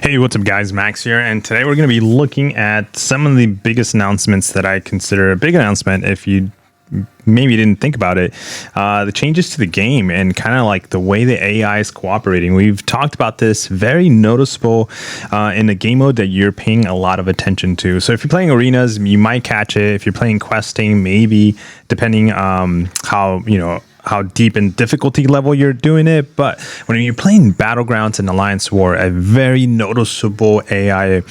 Hey, what's up, guys? Max here, and today we're going to be looking at some of the biggest announcements that I consider a big announcement if you maybe didn't think about it. The changes to the game and kind of like the way the AI is cooperating. We've talked about this, very noticeable in the game mode that you're paying a lot of attention to. So if you're playing arenas, you might catch it. If you're playing questing, maybe, depending how deep in difficulty level you're doing it. But when you're playing Battlegrounds and Alliance War, a very noticeable AI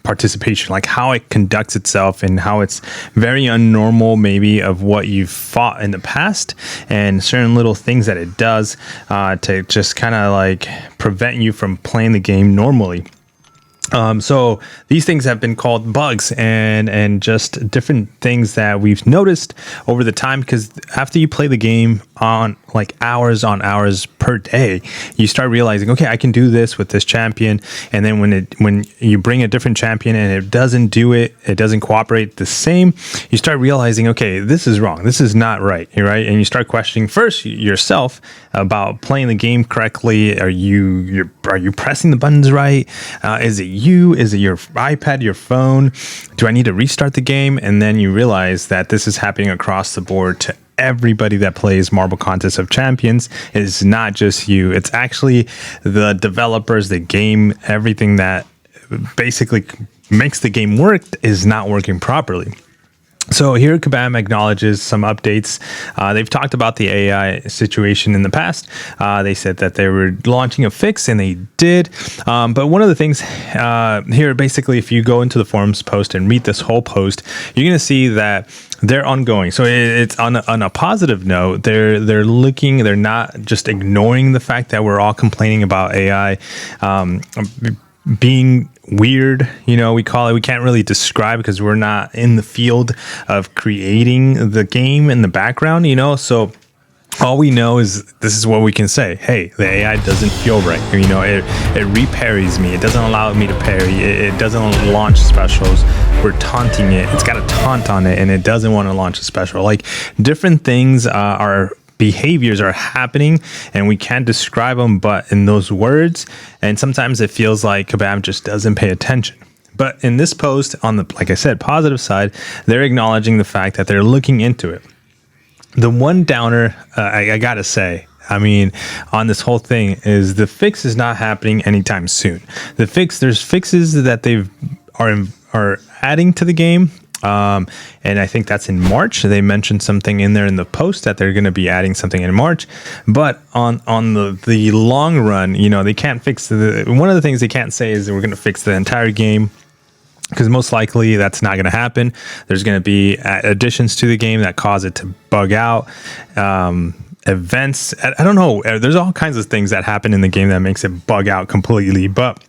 participation, like how it conducts itself and how it's very unnormal maybe of what you've fought in the past, and certain little things that it does to just kind of like prevent you from playing the game normally. So these things have been called bugs and just different things that we've noticed over the time, because after you play the game on like hours on hours per day, you start realizing, okay, I can do this with this champion. And then when you bring a different champion and it doesn't do it, it doesn't cooperate the same, you start realizing, okay, this is wrong. This is not right. Right. And you start questioning first yourself about playing the game correctly. Are you pressing the buttons right? Is it you? Is it your iPad, your phone? Do I need to restart the game? And then you realize that this is happening across the board to everybody that plays Marble Contest of Champions. It's not just you. It's actually the developers, the game, everything that basically makes the game work is not working properly. So here, Kabam acknowledges some updates. They've talked about the AI situation in the past. They said that they were launching a fix, and they did. But one of the things here, basically, if you go into the forums post and read this whole post, you're going to see that they're ongoing. So it's on a positive note. They're looking. They're not just ignoring the fact that we're all complaining about AI being weird, we call it. We can't really describe because we're not in the field of creating the game in the background, so all we know is this is what we can say. Hey, the AI doesn't feel right. It re-parries me. It doesn't allow me to parry. It doesn't launch specials. We're taunting it. It's got a taunt on it, and it doesn't want to launch a special. Like, different things behaviors are happening, and we can't describe them but in those words. And sometimes it feels like Kabam just doesn't pay attention. But in this post, on the, like I said, positive side, they're acknowledging the fact that they're looking into it. The one downer, I gotta say, on this whole thing, is the fix is not happening anytime soon. There's fixes that are adding to the game. And I think that's in March. They mentioned something in there in the post that they're going to be adding something in March. But on the long run, they can't fix one of the things they can't say is that we're going to fix the entire game, because most likely that's not going to happen. There's going to be additions to the game that cause it to bug out. Events, I don't know. There's all kinds of things that happen in the game that makes it bug out completely. But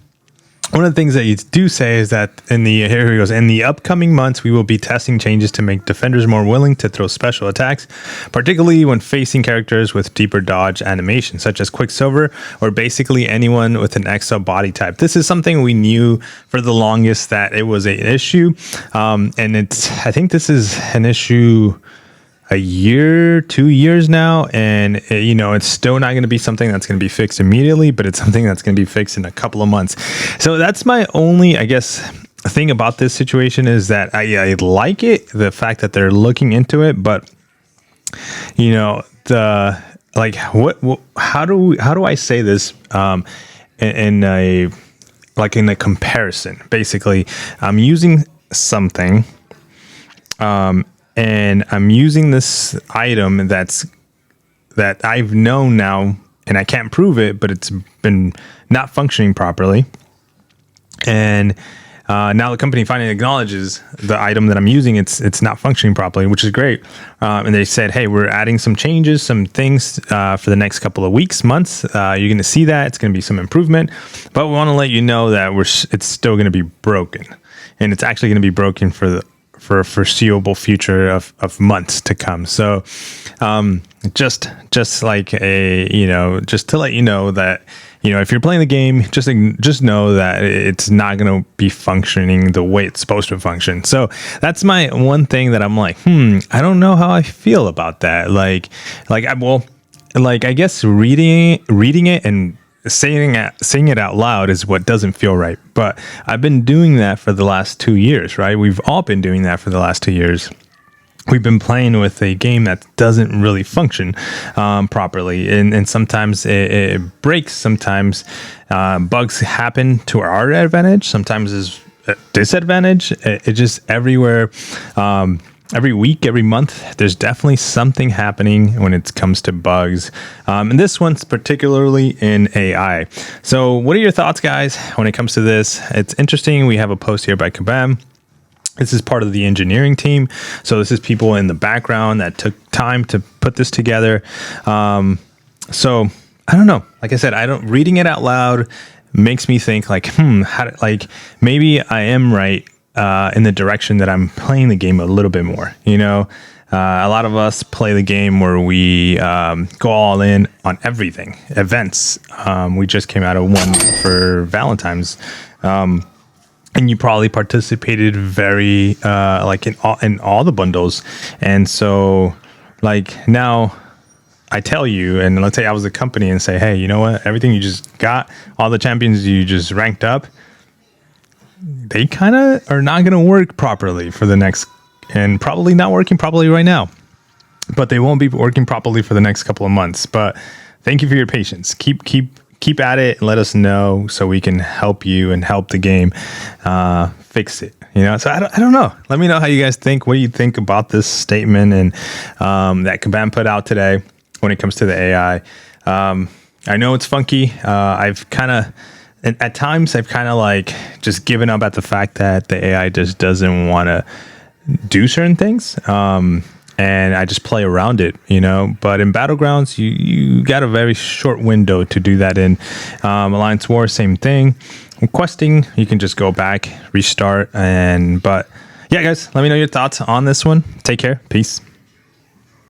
one of the things that you do say is that in the upcoming months, we will be testing changes to make defenders more willing to throw special attacks, particularly when facing characters with deeper dodge animation, such as Quicksilver, or basically anyone with an exo body type. This is something we knew for the longest that it was an issue. And I think this is an issue a year, 2 years now, and it's still not going to be something that's going to be fixed immediately, but it's something that's going to be fixed in a couple of months. So that's my only, I guess, thing about this situation, is that I like it, the fact that they're looking into it, but how do I say this in a comparison? Basically, I'm using something, and I'm using this item that I've known now, and I can't prove it, but it's been not functioning properly. And now the company finally acknowledges the item that I'm using, it's not functioning properly, which is great. And they said, hey, we're adding some changes, some things for the next couple of weeks, months. You're going to see that. It's going to be some improvement. But we want to let you know that it's still going to be broken. And it's actually going to be broken for a foreseeable future of months to come. So just like just to let you know that, if you're playing the game, just know that it's not going to be functioning the way it's supposed to function. So that's my one thing that I'm like, I don't know how I feel about that. I guess reading it and saying it out loud is what doesn't feel right. But I've been doing that for the last 2 years, right? We've all been doing that for the last 2 years. We've been playing with a game that doesn't really function properly, and sometimes it breaks. Sometimes bugs happen to our advantage. Sometimes is a disadvantage. It just everywhere. Every week, every month, there's definitely something happening when it comes to bugs. And this one's particularly in AI. So what are your thoughts, guys, when it comes to this? It's interesting. We have a post here by Kabam. This is part of the engineering team. So this is people in the background that took time to put this together. So I don't know. Like I said, reading it out loud makes me think like, maybe I am right in the direction that I'm playing the game a little bit more. A lot of us play the game where we go all in on everything. Events. We just came out of one for Valentine's. And you probably participated very in all the bundles. And so like now I tell you, and let's say I was a company and say, hey, you know what? Everything you just got, all the champions you just ranked up, they kind of are not going to work properly for the next, and probably not working properly right now, but they won't be working properly for the next couple of months. But thank you for your patience. Keep at it and let us know so we can help you and help the game fix it. So I don't know. Let me know how you guys think. What do you think about this statement and that Kabam put out today when it comes to the AI? I know it's funky. At times I've kind of like just given up at the fact that the AI just doesn't want to do certain things. And I just play around it, But in Battlegrounds, you got a very short window to do that in. Alliance War, same thing. Questing, you can just go back, restart. But yeah, guys, let me know your thoughts on this one. Take care. Peace.